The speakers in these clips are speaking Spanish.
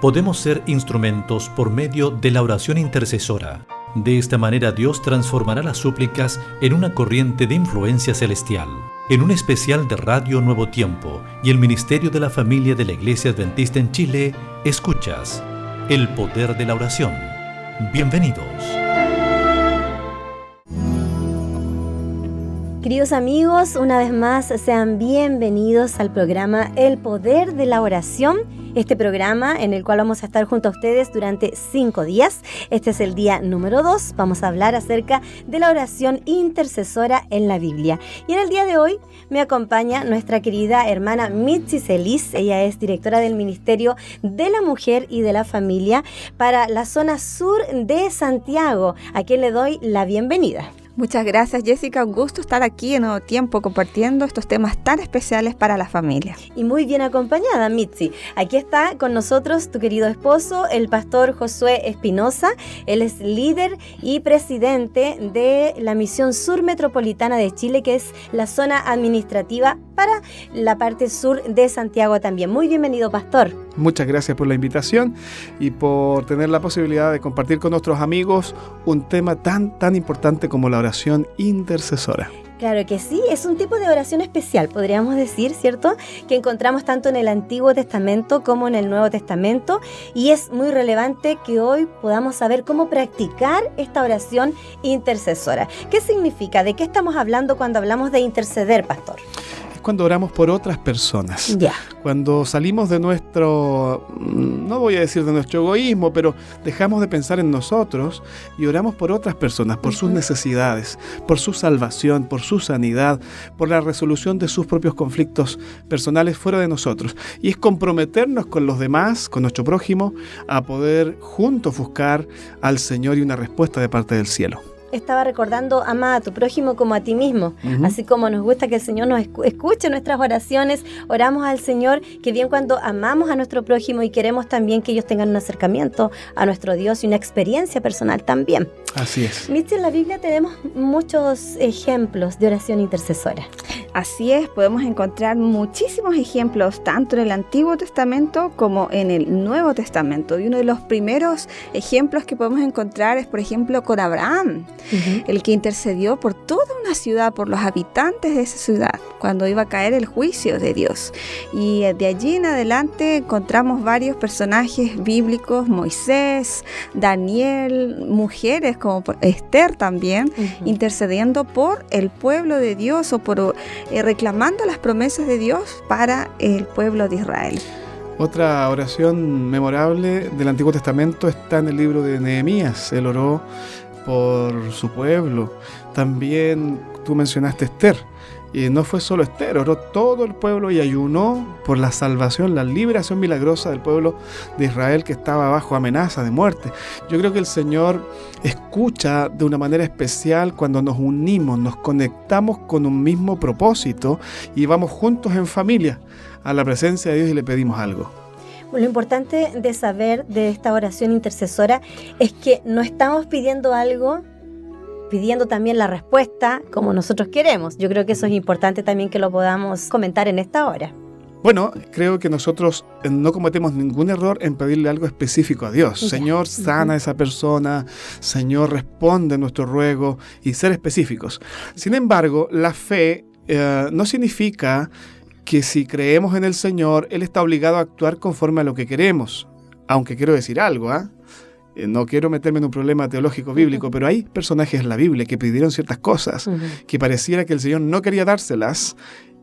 podemos ser instrumentos por medio de la oración intercesora. De esta manera Dios transformará las súplicas en una corriente de influencia celestial. En un especial de Radio Nuevo Tiempo y el Ministerio de la Familia de la Iglesia Adventista en Chile, escuchas El Poder de la Oración. Bienvenidos. Queridos amigos, una vez más sean bienvenidos al programa El Poder de la Oración, este programa en el cual vamos a estar junto a ustedes durante 5 días. Este es el día número 2, vamos a hablar acerca de la oración intercesora en la Biblia. Y en el día de hoy me acompaña nuestra querida hermana Mitzi Celis. Ella es directora del Ministerio de la Mujer y de la Familia para la zona sur de Santiago, a quien le doy la bienvenida. Muchas gracias, Jessica. Un gusto estar aquí en Nuevo Tiempo compartiendo estos temas tan especiales para la familia. Y muy bien acompañada, Mitzi. Aquí está con nosotros tu querido esposo, el pastor Josué Espinosa. Él es líder y presidente de la Misión Sur Metropolitana de Chile, que es la zona administrativa para la parte sur de Santiago también. Muy bienvenido, pastor. Muchas gracias por la invitación y por tener la posibilidad de compartir con nuestros amigos un tema tan importante como la oración intercesora. Claro que sí, es un tipo de oración especial, podríamos decir, ¿cierto? Que encontramos tanto en el Antiguo Testamento como en el Nuevo Testamento, y es muy relevante que hoy podamos saber cómo practicar esta oración intercesora. ¿Qué significa? ¿De qué estamos hablando cuando hablamos de interceder, pastor? Cuando oramos por otras personas, cuando salimos de nuestro, no voy a decir de nuestro egoísmo, pero dejamos de pensar en nosotros y oramos por otras personas, por sus necesidades, por su salvación, por su sanidad, por la resolución de sus propios conflictos personales fuera de nosotros. Y es comprometernos con los demás, con nuestro prójimo, a poder juntos buscar al Señor y una respuesta de parte del cielo. Estaba recordando, ama a tu prójimo como a ti mismo. Así como nos gusta que el Señor nos escuche nuestras oraciones, oramos al Señor, que bien cuando amamos a nuestro prójimo y queremos también que ellos tengan un acercamiento a nuestro Dios y una experiencia personal también. Así es. Mitzi, en la Biblia tenemos muchos ejemplos de oración intercesora. Así es, podemos encontrar muchísimos ejemplos, tanto en el Antiguo Testamento como en el Nuevo Testamento. Y uno de los primeros ejemplos que podemos encontrar es, por ejemplo, con Abraham. El que intercedió por toda una ciudad, por los habitantes de esa ciudad, cuando iba a caer el juicio de Dios. Y de allí en adelante encontramos varios personajes bíblicos, Moisés, Daniel, mujeres como Esther también, intercediendo por el pueblo de Dios o por reclamando las promesas de Dios para el pueblo de Israel. Otra oración memorable del Antiguo Testamento está en el libro de Nehemías. Él oró por su pueblo. También tú mencionaste Esther. Y no fue solo Esther, oró todo el pueblo y ayunó por la salvación, la liberación milagrosa del pueblo de Israel que estaba bajo amenaza de muerte. Yo creo que el Señor escucha de una manera especial cuando nos unimos, nos conectamos con un mismo propósito y vamos juntos en familia a la presencia de Dios y le pedimos algo. Lo importante de saber de esta oración intercesora es que no estamos pidiendo algo, pidiendo también la respuesta como nosotros queremos. Yo creo que eso es importante también que lo podamos comentar en esta hora. Bueno, creo que nosotros no cometemos ningún error en pedirle algo específico a Dios. Señor, sana a esa persona. Señor, responde nuestro ruego y ser específicos. Sin embargo, la fe no significa que si creemos en el Señor, Él está obligado a actuar conforme a lo que queremos. Aunque quiero decir algo, no quiero meterme en un problema teológico bíblico, pero hay personajes en la Biblia que pidieron ciertas cosas que pareciera que el Señor no quería dárselas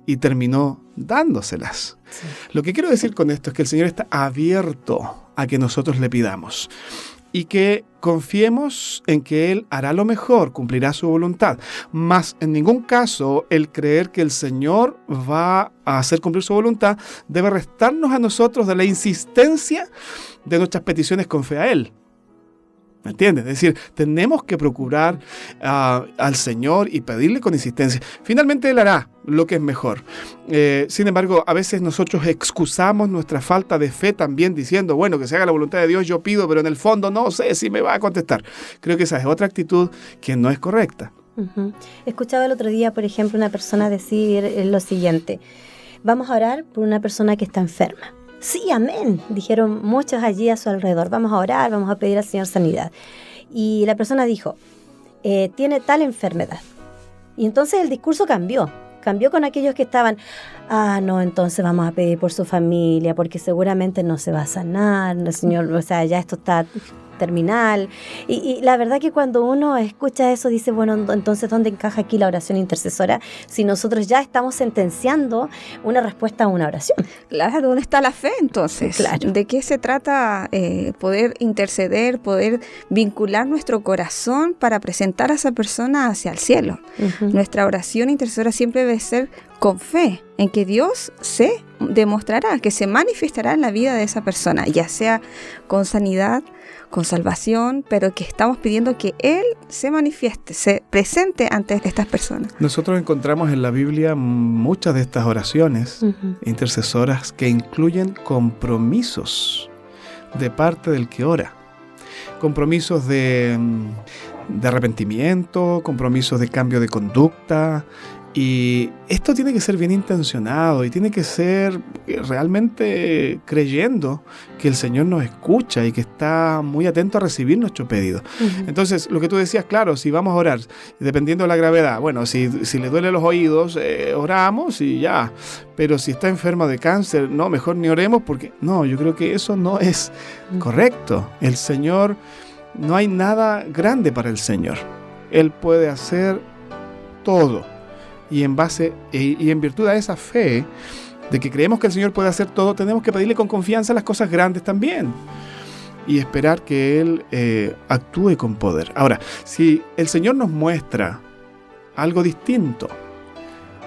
y terminó dándoselas. Sí. Lo que quiero decir con esto es que el Señor está abierto a que nosotros le pidamos y que confiemos en que Él hará lo mejor, cumplirá su voluntad. Mas en ningún caso el creer que el Señor va a hacer cumplir su voluntad debe restarnos a nosotros de la insistencia de nuestras peticiones con fe a Él. ¿Me entiendes? Es decir, tenemos que procurar al Señor y pedirle con insistencia. Finalmente Él hará lo que es mejor. Sin embargo, a veces nosotros excusamos nuestra falta de fe también diciendo, bueno, que se haga la voluntad de Dios, yo pido, pero en el fondo no sé si me va a contestar. Creo que esa es otra actitud que no es correcta. Escuchaba el otro día, por ejemplo, una persona decir lo siguiente: vamos a orar por una persona que está enferma. sí, amén, dijeron muchos allí a su alrededor. Vamos a orar, vamos a pedir al Señor sanidad. Y la persona dijo, tiene tal enfermedad. Y entonces el discurso cambió con aquellos que estaban, no, entonces vamos a pedir por su familia, porque seguramente no se va a sanar, el Señor, o sea, ya esto está terminal. Y la verdad que cuando uno escucha eso, dice, bueno, entonces ¿dónde encaja aquí la oración intercesora? Si nosotros ya estamos sentenciando una respuesta a una oración. Claro, ¿dónde está la fe entonces? Claro. ¿De qué se trata poder interceder, poder vincular nuestro corazón para presentar a esa persona hacia el cielo? Uh-huh. Nuestra oración intercesora siempre debe ser con fe, en que Dios se demostrará, que se manifestará en la vida de esa persona, ya sea con sanidad, con salvación, pero que estamos pidiendo que Él se manifieste, se presente ante estas personas. Nosotros encontramos en la Biblia muchas de estas oraciones intercesoras que incluyen compromisos de parte del que ora. Compromisos de arrepentimiento, compromisos de cambio de conducta. Y esto tiene que ser bien intencionado y tiene que ser realmente creyendo que el Señor nos escucha y que está muy atento a recibir nuestro pedido. Uh-huh. Entonces, lo que tú decías, claro, si vamos a orar, dependiendo de la gravedad, bueno, si le duele los oídos, oramos y ya. Pero si está enferma de cáncer, no, mejor ni oremos porque, no, yo creo que eso no es correcto. El Señor, no hay nada grande para el Señor. Él puede hacer todo. Y en virtud a esa fe de que creemos que el Señor puede hacer todo, tenemos que pedirle con confianza las cosas grandes también y esperar que Él actúe con poder. Ahora, si el Señor nos muestra algo distinto,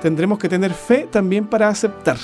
tendremos que tener fe también para aceptar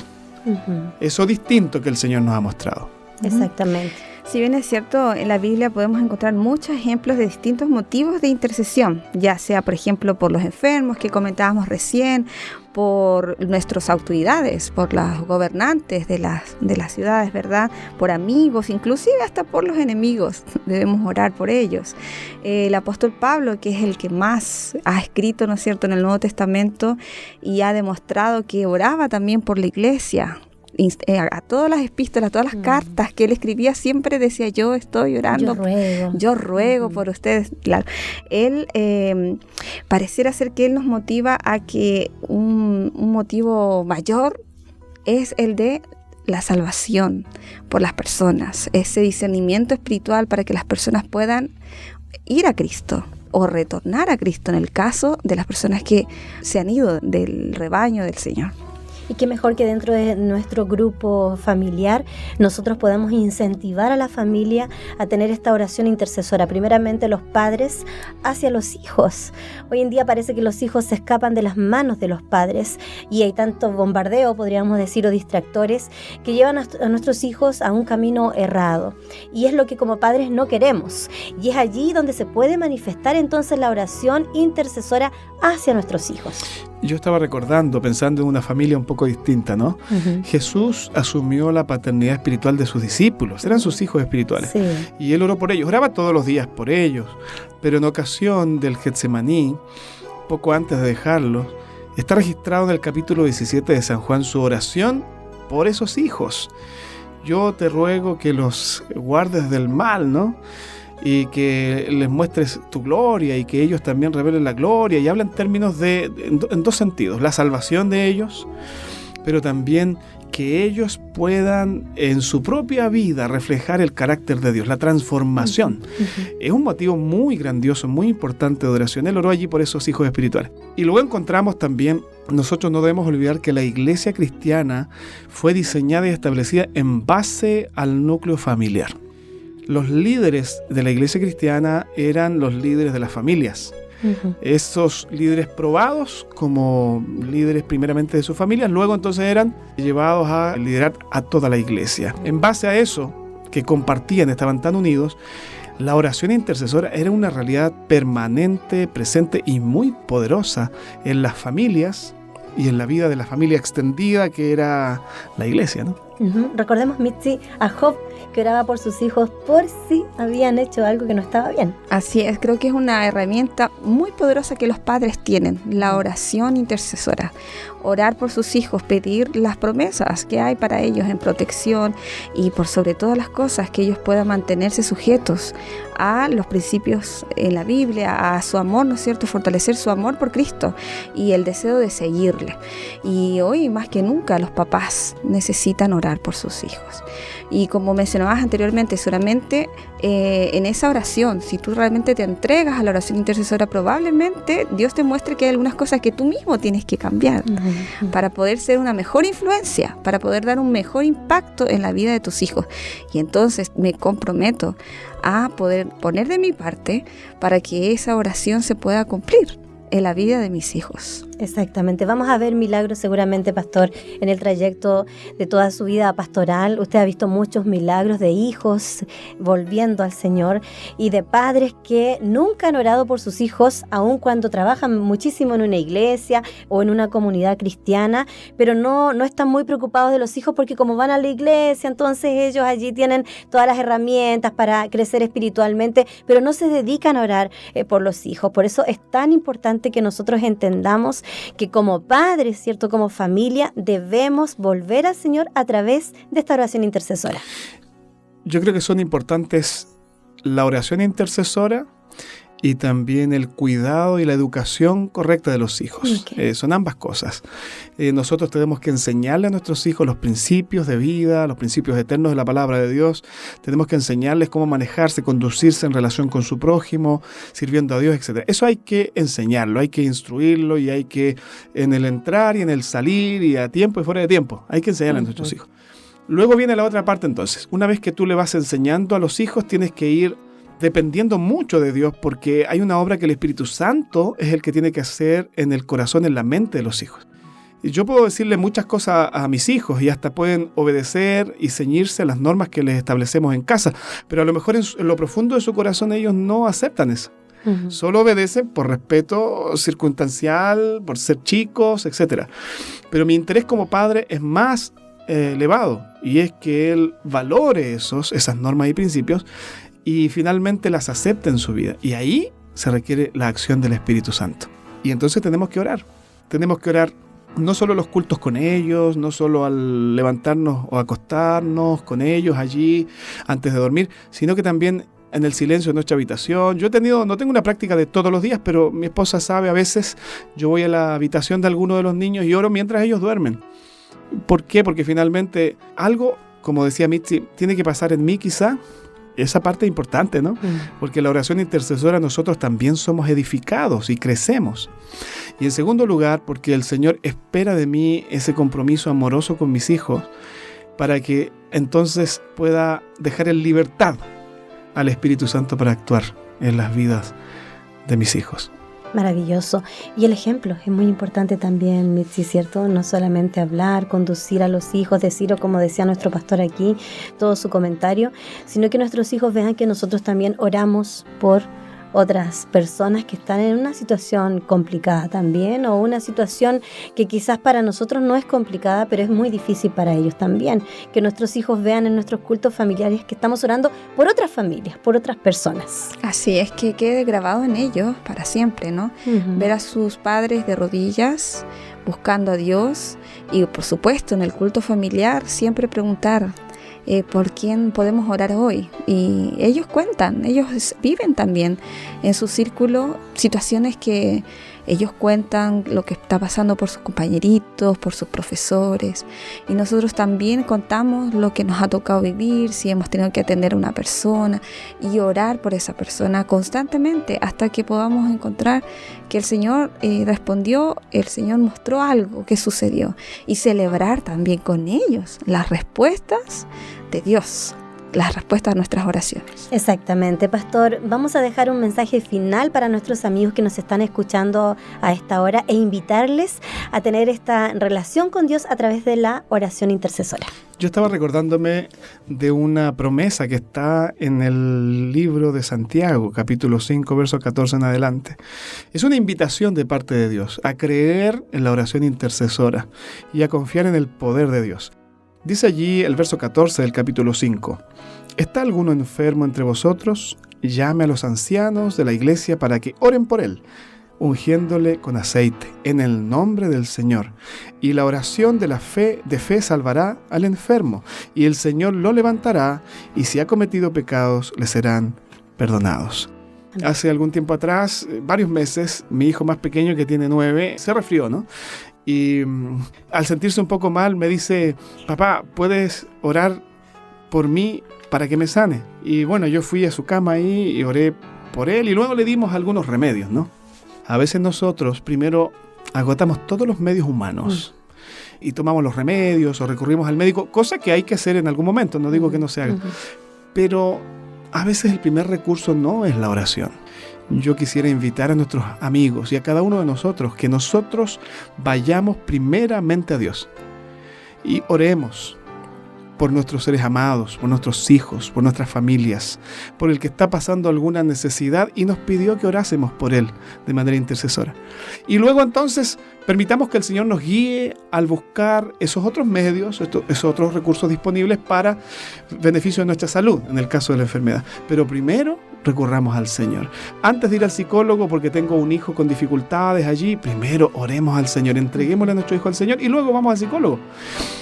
eso distinto que el Señor nos ha mostrado. Exactamente. Si bien es cierto, en la Biblia podemos encontrar muchos ejemplos de distintos motivos de intercesión, ya sea, por ejemplo, por los enfermos que comentábamos recién, por nuestras autoridades, por los gobernantes de las ciudades, ¿verdad? Por amigos, inclusive hasta por los enemigos, debemos orar por ellos. El apóstol Pablo, que es el que más ha escrito, ¿no es cierto?, en el Nuevo Testamento y ha demostrado que oraba también por la iglesia. A todas las epístolas, a todas las cartas que él escribía, siempre decía, yo estoy orando, yo ruego por ustedes. Claro. Él pareciera ser que él nos motiva a que un motivo mayor es el de la salvación por las personas, ese discernimiento espiritual para que las personas puedan ir a Cristo o retornar a Cristo en el caso de las personas que se han ido del rebaño del Señor. Y qué mejor que dentro de nuestro grupo familiar nosotros podamos incentivar a la familia a tener esta oración intercesora. Primeramente los padres hacia los hijos. Hoy en día parece que los hijos se escapan de las manos de los padres y hay tanto bombardeo, podríamos decir, o distractores que llevan a nuestros hijos a un camino errado. Y es lo que como padres no queremos. Y es allí donde se puede manifestar entonces la oración intercesora hacia nuestros hijos. Yo estaba recordando, pensando en una familia un poco distinta, ¿no? Uh-huh. Jesús asumió la paternidad espiritual de sus discípulos, eran sus hijos espirituales. Sí. Y Él oró por ellos, oraba todos los días por ellos. Pero en ocasión del Getsemaní, poco antes de dejarlos, está registrado en el capítulo 17 de San Juan su oración por esos hijos. Yo te ruego que los guardes del mal, ¿no? Y que les muestres tu gloria y que ellos también revelen la gloria, y habla en términos en dos sentidos, la salvación de ellos, pero también que ellos puedan en su propia vida reflejar el carácter de Dios, la transformación. Uh-huh. Es un motivo muy grandioso, muy importante de oración. Él oró allí por esos hijos espirituales. Y luego encontramos también, nosotros no debemos olvidar que la iglesia cristiana fue diseñada y establecida en base al núcleo familiar. Los líderes de la iglesia cristiana eran los líderes de las familias. Uh-huh. Esos líderes probados como líderes primeramente de sus familias, luego entonces eran llevados a liderar a toda la iglesia. En base a eso, que compartían, estaban tan unidos, la oración intercesora era una realidad permanente, presente y muy poderosa en las familias y en la vida de la familia extendida que era la iglesia, ¿no? Recordemos, Mitzi, a Job, que oraba por sus hijos por si habían hecho algo que no estaba bien. Así es, creo que es una herramienta muy poderosa que los padres tienen, la oración intercesora. Orar por sus hijos, pedir las promesas que hay para ellos en protección y por sobre todas las cosas que ellos puedan mantenerse sujetos a los principios en la Biblia, a su amor, ¿no es cierto? Fortalecer su amor por Cristo y el deseo de seguirle. Y hoy más que nunca los papás necesitan orar por sus hijos. Y como mencionabas anteriormente, solamente en esa oración, si tú realmente te entregas a la oración intercesora, probablemente Dios te muestre que hay algunas cosas que tú mismo tienes que cambiar para poder ser una mejor influencia, para poder dar un mejor impacto en la vida de tus hijos. Y entonces me comprometo a poder poner de mi parte para que esa oración se pueda cumplir en la vida de mis hijos. Exactamente. Vamos a ver milagros seguramente, pastor, en el trayecto de toda su vida pastoral. Usted ha visto muchos milagros de hijos volviendo al Señor y de padres que nunca han orado por sus hijos, aun cuando trabajan muchísimo en una iglesia o en una comunidad cristiana, pero no están muy preocupados de los hijos porque como van a la iglesia, entonces ellos allí tienen todas las herramientas para crecer espiritualmente, pero no se dedican a orar por los hijos. Por eso es tan importante que nosotros entendamos que como padres, ¿cierto? Como familia, debemos volver al Señor a través de esta oración intercesora. Yo creo que son importantes la oración intercesora y también el cuidado y la educación correcta de los hijos. Okay. Son ambas cosas. Nosotros tenemos que enseñarle a nuestros hijos los principios de vida, los principios eternos de la palabra de Dios. Tenemos que enseñarles cómo manejarse, conducirse en relación con su prójimo, sirviendo a Dios, etc. Eso hay que enseñarlo, hay que instruirlo y hay que, en el entrar y en el salir y a tiempo y fuera de tiempo, hay que enseñarle a nuestros hijos. Luego viene la otra parte entonces. Una vez que tú le vas enseñando a los hijos, tienes que ir dependiendo mucho de Dios, porque hay una obra que el Espíritu Santo es el que tiene que hacer en el corazón, en la mente de los hijos. Y yo puedo decirle muchas cosas a mis hijos y hasta pueden obedecer y ceñirse a las normas que les establecemos en casa, pero a lo mejor en lo profundo de su corazón ellos no aceptan eso. Solo obedecen por respeto circunstancial, por ser chicos, etc. Pero mi interés como padre es más elevado, y es que él valore esas normas y principios y finalmente las acepte en su vida. Y ahí se requiere la acción del Espíritu Santo. Y entonces tenemos que orar. Tenemos que orar no solo los cultos con ellos, no solo al levantarnos o acostarnos con ellos allí antes de dormir, sino que también en el silencio de nuestra habitación. No tengo una práctica de todos los días, pero mi esposa sabe, a veces yo voy a la habitación de alguno de los niños y oro mientras ellos duermen. ¿Por qué? Porque finalmente algo, como decía Mitzi, tiene que pasar en mí quizá. Esa parte es importante, ¿no? Porque la oración intercesora nosotros también somos edificados y crecemos. Y en segundo lugar, porque el Señor espera de mí ese compromiso amoroso con mis hijos para que entonces pueda dejar en libertad al Espíritu Santo para actuar en las vidas de mis hijos. Maravilloso. Y el ejemplo es muy importante también, Mitzi, ¿cierto? No solamente hablar, conducir a los hijos, decir, o como decía nuestro pastor aquí, todo su comentario, sino que nuestros hijos vean que nosotros también oramos por otras personas que están en una situación complicada también, o una situación que quizás para nosotros no es complicada, pero es muy difícil para ellos también. Que nuestros hijos vean en nuestros cultos familiares que estamos orando por otras familias, por otras personas. Así es, que quede grabado en ellos para siempre, ¿no? Ver a sus padres de rodillas, buscando a Dios, y por supuesto en el culto familiar siempre preguntar por quién podemos orar hoy. Y ellos cuentan, ellos viven también en su círculo situaciones que ellos cuentan lo que está pasando por sus compañeritos, por sus profesores, y nosotros también contamos lo que nos ha tocado vivir, si hemos tenido que atender a una persona, y orar por esa persona constantemente hasta que podamos encontrar que el Señor respondió, el Señor mostró algo que sucedió, y celebrar también con ellos las respuestas de Dios, las respuestas a nuestras oraciones. Exactamente, pastor. Vamos a dejar un mensaje final para nuestros amigos que nos están escuchando a esta hora e invitarles a tener esta relación con Dios a través de la oración intercesora. Yo estaba recordándome de una promesa que está en el libro de Santiago, capítulo 5, versos 14 en adelante. Es una invitación de parte de Dios a creer en la oración intercesora y a confiar en el poder de Dios. Dice allí el verso 14 del capítulo 5. ¿Está alguno enfermo entre vosotros? Llame a los ancianos de la iglesia para que oren por él, ungiéndole con aceite en el nombre del Señor. Y la oración de fe salvará al enfermo, y el Señor lo levantará, y si ha cometido pecados, le serán perdonados. Hace algún tiempo atrás, varios meses, mi hijo más pequeño, que tiene 9, se resfrió, ¿no? Y al sentirse un poco mal me dice: papá, ¿puedes orar por mí para que me sane? Y bueno, yo fui a su cama ahí y oré por él, y luego le dimos algunos remedios, ¿no? A veces nosotros primero agotamos todos los medios humanos y tomamos los remedios o recurrimos al médico, cosa que hay que hacer en algún momento, no digo que no se haga. Pero a veces el primer recurso no es la oración. Yo quisiera invitar a nuestros amigos y a cada uno de nosotros que nosotros vayamos primeramente a Dios y oremos por nuestros seres amados, por nuestros hijos, por nuestras familias, por el que está pasando alguna necesidad y nos pidió que orásemos por él de manera intercesora. Y luego entonces permitamos que el Señor nos guíe al buscar esos otros medios, esos otros recursos disponibles para beneficio de nuestra salud, en el caso de la enfermedad. Pero primero recurramos al Señor. Antes de ir al psicólogo porque tengo un hijo con dificultades allí, primero oremos al Señor, entreguémosle a nuestro hijo al Señor y luego vamos al psicólogo.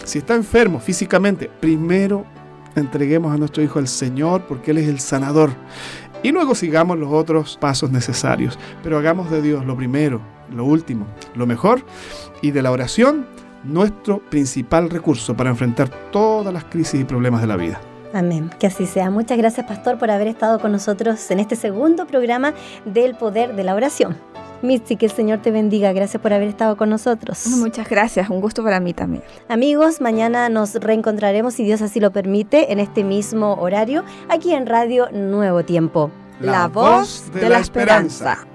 Si está enfermo físicamente, primero entreguemos a nuestro hijo al Señor porque Él es el sanador. Y luego sigamos los otros pasos necesarios. Pero hagamos de Dios lo primero, lo último, lo mejor, y de la oración nuestro principal recurso para enfrentar todas las crisis y problemas de la vida. Amén. Que así sea. Muchas gracias, pastor, por haber estado con nosotros en este segundo programa del Poder de la Oración. Mitzi, que el Señor te bendiga. Gracias por haber estado con nosotros. Muchas gracias. Un gusto para mí también. Amigos, mañana nos reencontraremos, si Dios así lo permite, en este mismo horario, aquí en Radio Nuevo Tiempo. La voz de la esperanza.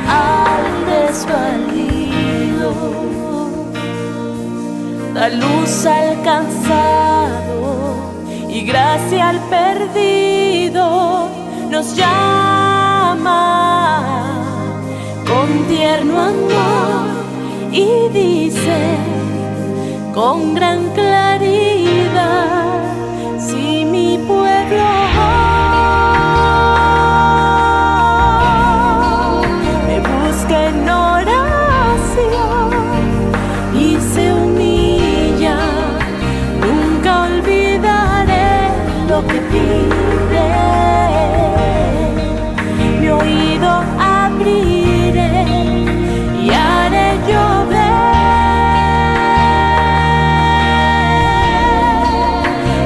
Al desvalido, da luz al cansado y gracia al perdido. Nos llama con tierno amor y dice con gran claridad: si mi pueblo que pide, mi oído abriré y haré llover.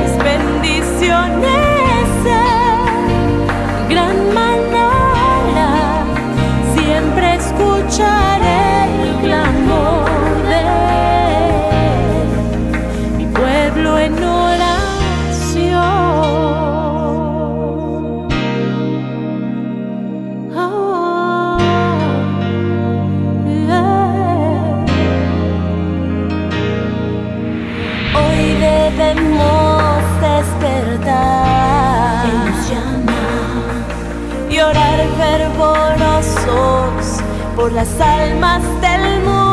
Es bendiciones en gran manera, siempre escucharé el clamor de mi pueblo en oración. Debemos despertar, Él nos llama, y orar fervorosos por las almas del mundo.